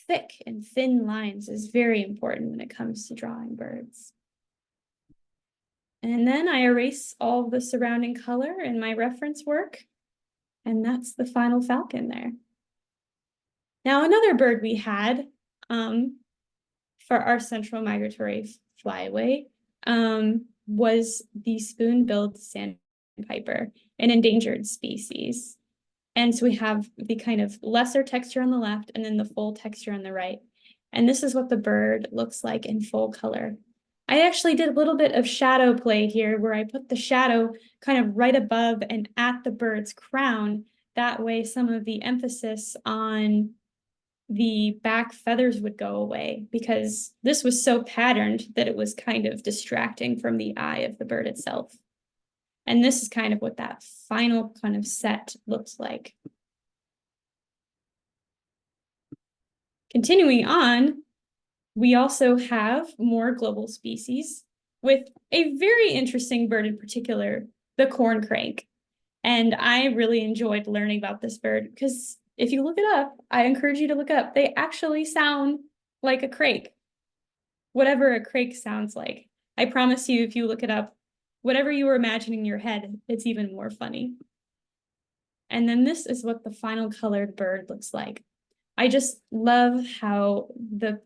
thick and thin lines is very important when it comes to drawing birds. And then I erase all the surrounding color in my reference work, and that's the final falcon there. Now, another bird we had for our central migratory flyway was the spoon-billed sandpiper, an endangered species. And so we have the kind of lesser texture on the left and then the full texture on the right. And this is what the bird looks like in full color. I actually did a little bit of shadow play here, where I put the shadow kind of right above and at the bird's crown. That way some of the emphasis on the back feathers would go away, because this was so patterned that it was kind of distracting from the eye of the bird itself. And this is kind of what that final kind of set looks like. Continuing on, we also have more global species with a very interesting bird in particular, the corncrake. And I really enjoyed learning about this bird because if you look it up, I encourage you to look it up. They actually sound like a crake, whatever a crake sounds like. I promise you, if you look it up, whatever you were imagining in your head, it's even more funny. And then this is what the final colored bird looks like. I just love how the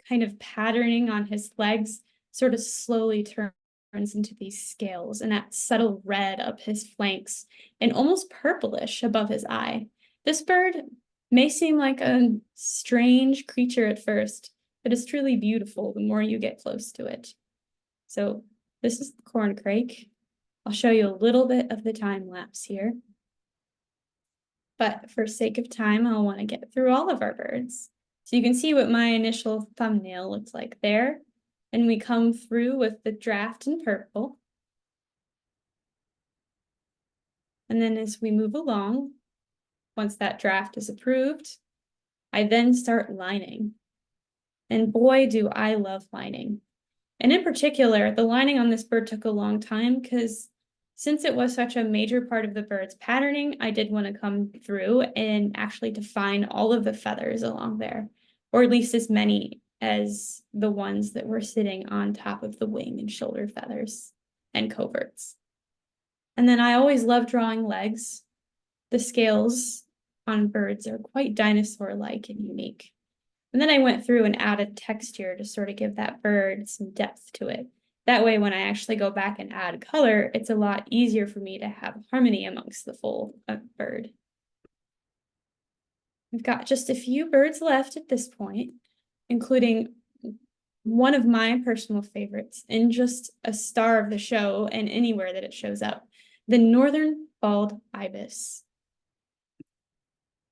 kind of patterning on his legs sort of slowly turns into these scales and that subtle red up his flanks and almost purplish above his eye. This bird may seem like a strange creature at first, but it's truly beautiful the more you get close to it. So this is the corncrake. I'll show you a little bit of the time lapse here. But for sake of time, I'll want to get through all of our birds. So you can see what my initial thumbnail looks like there. And we come through with the draft in purple. And then as we move along, once that draft is approved, I then start lining. And boy, do I love lining. And in particular, the lining on this bird took a long time because since it was such a major part of the bird's patterning, I did want to come through and actually define all of the feathers along there, or at least as many as the ones that were sitting on top of the wing and shoulder feathers and coverts. And then I always love drawing legs. The scales on birds are quite dinosaur-like and unique. And then I went through and added texture to sort of give that bird some depth to it. That way, when I actually go back and add color, it's a lot easier for me to have harmony amongst the full bird. We've got just a few birds left at this point, including one of my personal favorites and just a star of the show and anywhere that it shows up, the northern bald ibis.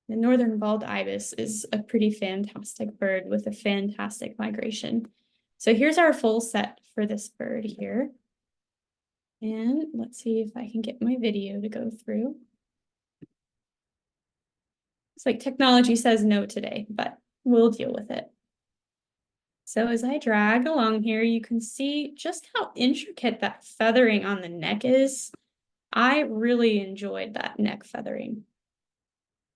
The northern bald ibis is a pretty fantastic bird with a fantastic migration. So here's our full set for this bird here. And let's see if I can get my video to go through. It's like technology says no today, but we'll deal with it. So as I drag along here, you can see just how intricate that feathering on the neck is. I really enjoyed that neck feathering.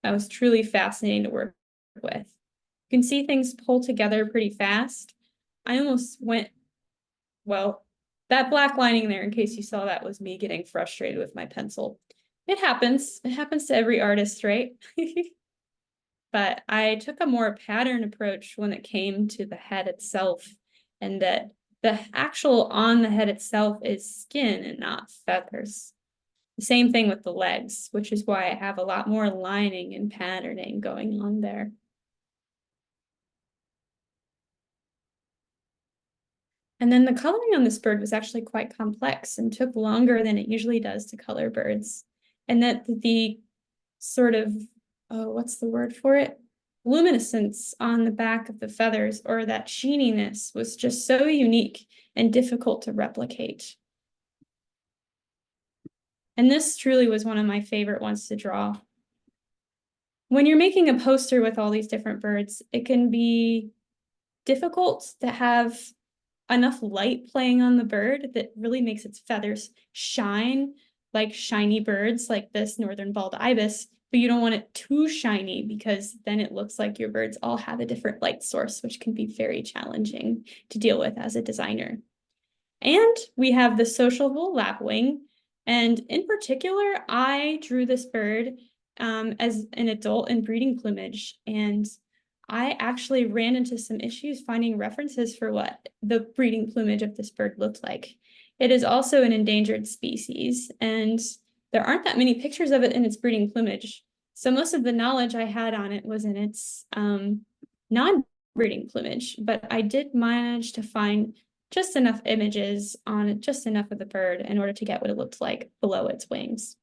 That was truly fascinating to work with. You can see things pull together pretty fast. I almost went, well, that black lining there, in case you saw that, was me getting frustrated with my pencil. It happens. It happens to every artist, right? But I took a more pattern approach when it came to the head itself, and that the actual on the head itself is skin and not feathers. The same thing with the legs, which is why I have a lot more lining and patterning going on there. And then the coloring on this bird was actually quite complex and took longer than it usually does to color birds. And that the sort of, what's the word for it? Luminescence on the back of the feathers, or that sheeniness, was just so unique and difficult to replicate. And this truly was one of my favorite ones to draw. When you're making a poster with all these different birds, it can be difficult to have enough light playing on the bird that really makes its feathers shine like shiny birds like this northern bald ibis, but you don't want it too shiny because then it looks like your birds all have a different light source, which can be very challenging to deal with as a designer. And we have the sociable lapwing. And in particular, I drew this bird as an adult in breeding plumage. And I actually ran into some issues finding references for what the breeding plumage of this bird looked like. It is also an endangered species, and there aren't that many pictures of it in its breeding plumage. So most of the knowledge I had on it was in its non-breeding plumage, but I did manage to find just enough images on just enough of the bird in order to get what it looked like below its wings.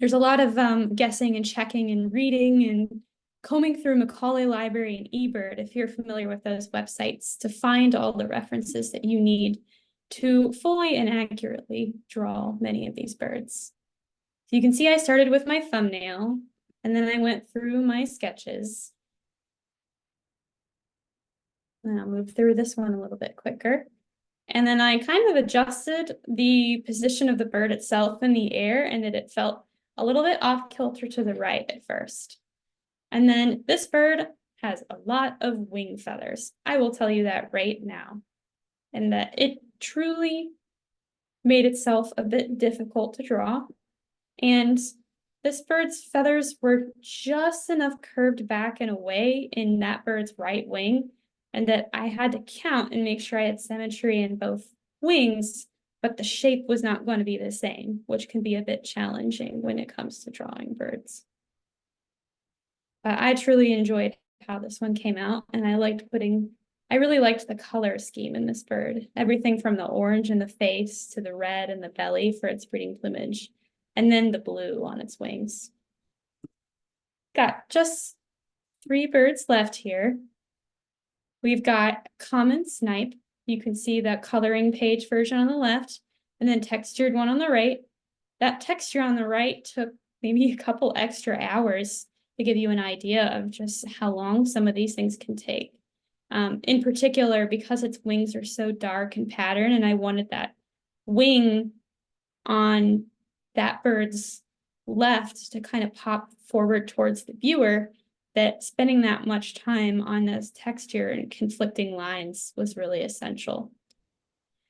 There's a lot of guessing and checking and reading and combing through Macaulay Library and eBird, if you're familiar with those websites, to find all the references that you need to fully and accurately draw many of these birds. So you can see I started with my thumbnail, and then I went through my sketches. And I'll move through this one a little bit quicker. And then I kind of adjusted the position of the bird itself in the air, and that it felt a little bit off kilter to the right at first. And then this bird has a lot of wing feathers. I will tell you that right now. And that it truly made itself a bit difficult to draw. And this bird's feathers were just enough curved back and away in that bird's right wing, and that I had to count and make sure I had symmetry in both wings, but the shape was not going to be the same, which can be a bit challenging when it comes to drawing birds. But I truly enjoyed how this one came out, and I really liked the color scheme in this bird. Everything from the orange in the face to the red in the belly for its breeding plumage, and then the blue on its wings. Got just 3 birds left here. We've got common snipe. You can see that coloring page version on the left, and then textured one on the right. That texture on the right took maybe a couple extra hours to give you an idea of just how long some of these things can take. In particular, because its wings are so dark and patterned, and I wanted that wing on that bird's left to kind of pop forward towards the viewer, that spending that much time on this texture and conflicting lines was really essential.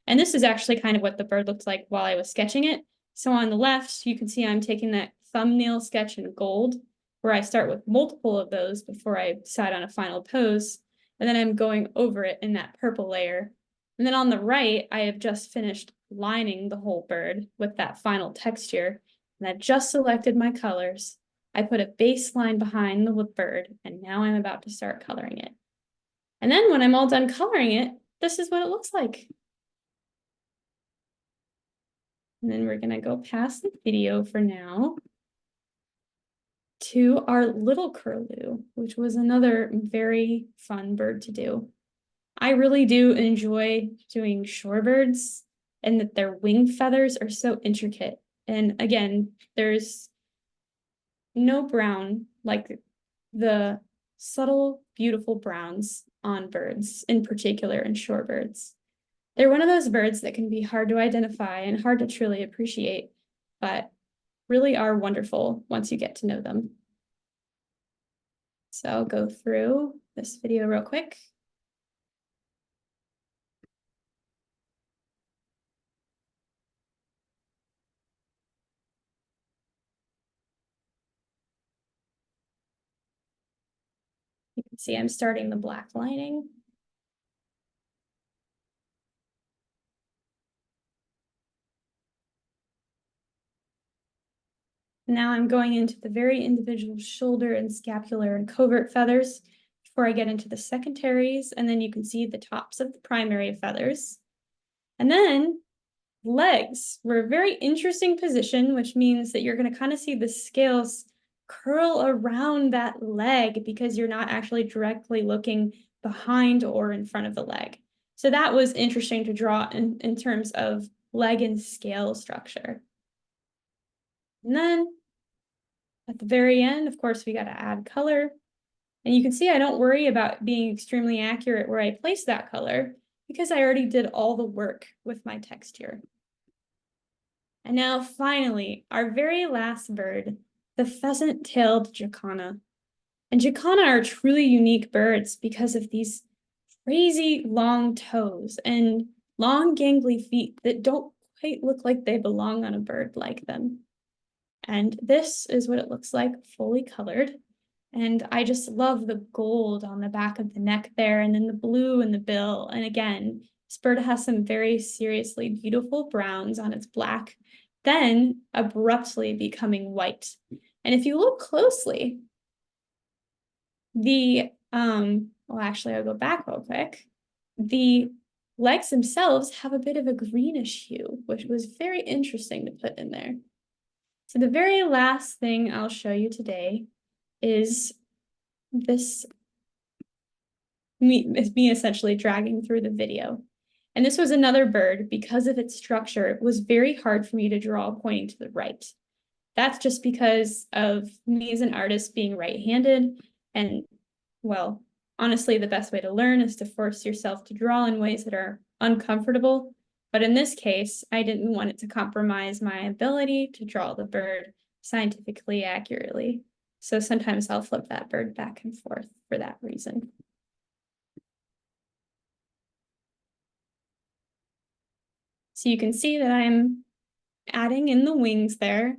And this is actually kind of what the bird looked like while I was sketching it. So on the left, you can see I'm taking that thumbnail sketch in gold, where I start with multiple of those before I decide on a final pose. And then I'm going over it in that purple layer. And then on the right, I have just finished lining the whole bird with that final texture. And I've just selected my colors. I put a baseline behind the bird, and now I'm about to start coloring it. And then when I'm all done coloring it, this is what it looks like. And then we're gonna go past the video for now to our little curlew, which was another very fun bird to do. I really do enjoy doing shorebirds, and that their wing feathers are so intricate. And again, there's no brown like the subtle, beautiful browns on birds, in particular in shorebirds. They're one of those birds that can be hard to identify and hard to truly appreciate, but really are wonderful once you get to know them. So I'll go through this video real quick. You can see I'm starting the black lining. Now I'm going into the very individual shoulder and scapular and covert feathers before I get into the secondaries, and then you can see the tops of the primary feathers. And then legs were a very interesting position, which means that you're going to kind of see the scales curl around that leg because you're not actually directly looking behind or in front of the leg. So that was interesting to draw in terms of leg and scale structure. And then at the very end, of course, we got to add color. And you can see I don't worry about being extremely accurate where I place that color because I already did all the work with my texture. And now finally, our very last bird, the pheasant-tailed jacana. And jacana are truly unique birds because of these crazy long toes and long gangly feet that don't quite look like they belong on a bird like them. And this is what it looks like fully colored. And I just love the gold on the back of the neck there, and then the blue in the bill. And again, this bird has some very seriously beautiful browns on its black, then abruptly becoming white. And if you look closely, well, actually, I'll go back real quick. The legs themselves have a bit of a greenish hue, which was very interesting to put in there. So the very last thing I'll show you today is this, me essentially dragging through the video. And this was another bird, because of its structure, it was very hard for me to draw pointing to the right. That's just because of me as an artist being right-handed. And well, honestly, the best way to learn is to force yourself to draw in ways that are uncomfortable. But in this case, I didn't want it to compromise my ability to draw the bird scientifically accurately. So sometimes I'll flip that bird back and forth for that reason. So you can see that I'm adding in the wings there.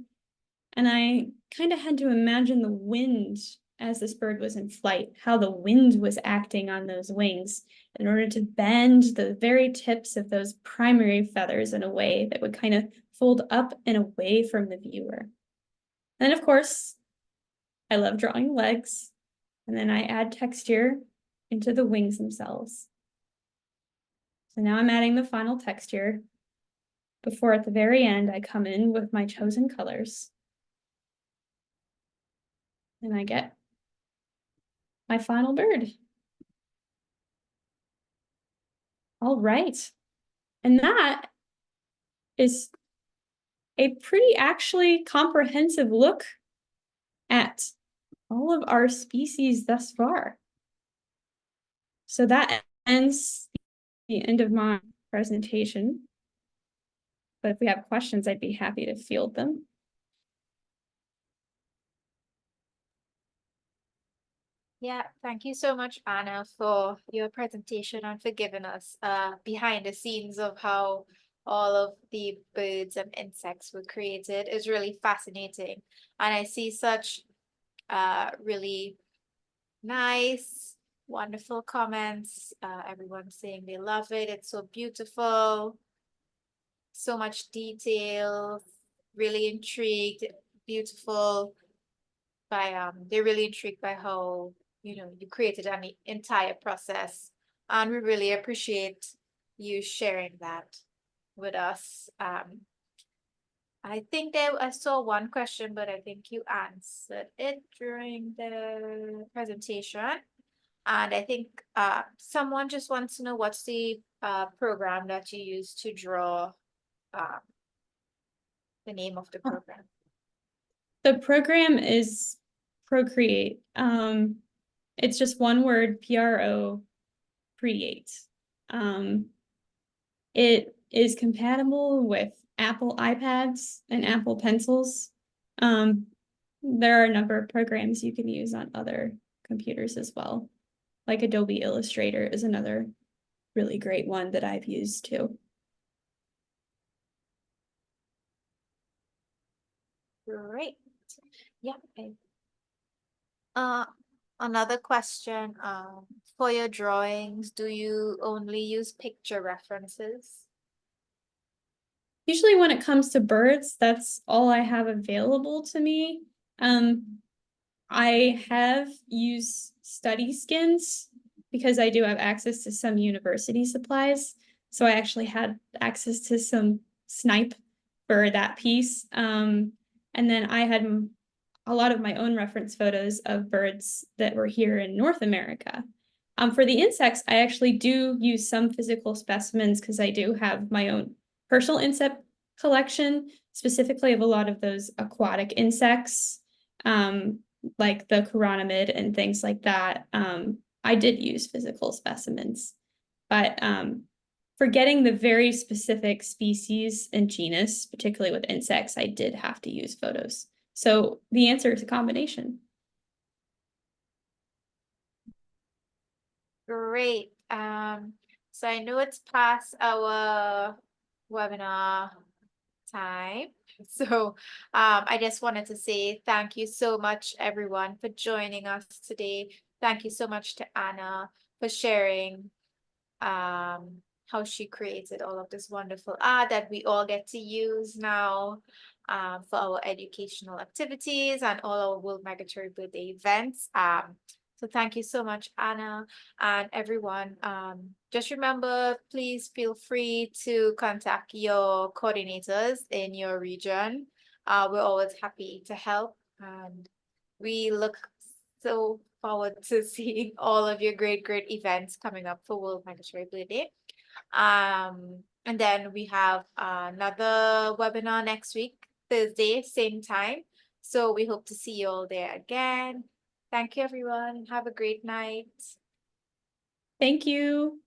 And I kind of had to imagine the wind as this bird was in flight, how the wind was acting on those wings in order to bend the very tips of those primary feathers in a way that would kind of fold up and away from the viewer. And of course, I love drawing legs, and then I add texture into the wings themselves. So now I'm adding the final texture before at the very end I come in with my chosen colors. And I get my final bird. All right. And that is a pretty actually comprehensive look at all of our species thus far. So that ends the end of my presentation. But if we have questions, I'd be happy to field them. Yeah, thank you so much, Anna, for your presentation and for giving us behind the scenes of how all of the birds and insects were created. It's really fascinating. And I see such really nice, wonderful comments. Everyone saying they love it. It's so beautiful. So much detail, really intrigued, beautiful by they're really intrigued by how you created an entire process, and we really appreciate you sharing that with us. I think I saw one question, but I think you answered it during the presentation. And I think someone just wants to know what's the program that you use to draw, the name of the program. The program is Procreate. It's just one word, PRO, create. It is compatible with Apple iPads and Apple Pencils. There are a number of programs you can use on other computers as well. Like Adobe Illustrator is another really great one that I've used too. Great. Yeah. Another question, for your drawings, do you only use picture references? Usually when it comes to birds, that's all I have available to me. I have used study skins because I do have access to some university supplies. So I actually had access to some snipe for that piece. And then I had a lot of my own reference photos of birds that were here in North America. For the insects, I actually do use some physical specimens because I do have my own personal insect collection, specifically of a lot of those aquatic insects, like the chironomid and things like that. I did use physical specimens, but for getting the very specific species and genus, particularly with insects, I did have to use photos. So the answer is a combination. Great. So I know it's past our webinar time. So I just wanted to say thank you so much, everyone, for joining us today. Thank you so much to Anna for sharing how she created all of this wonderful art that we all get to use now for our educational activities and all our World Migratory Bird Day events. So thank you so much, Anna, and everyone. Just remember, please feel free to contact your coordinators in your region. We're always happy to help, and we look so forward to seeing all of your great events coming up for World Migratory Bird Day. And then we have another webinar next week, Thursday, same time. So we hope to see you all there again. Thank you, everyone. Have a great night. Thank you.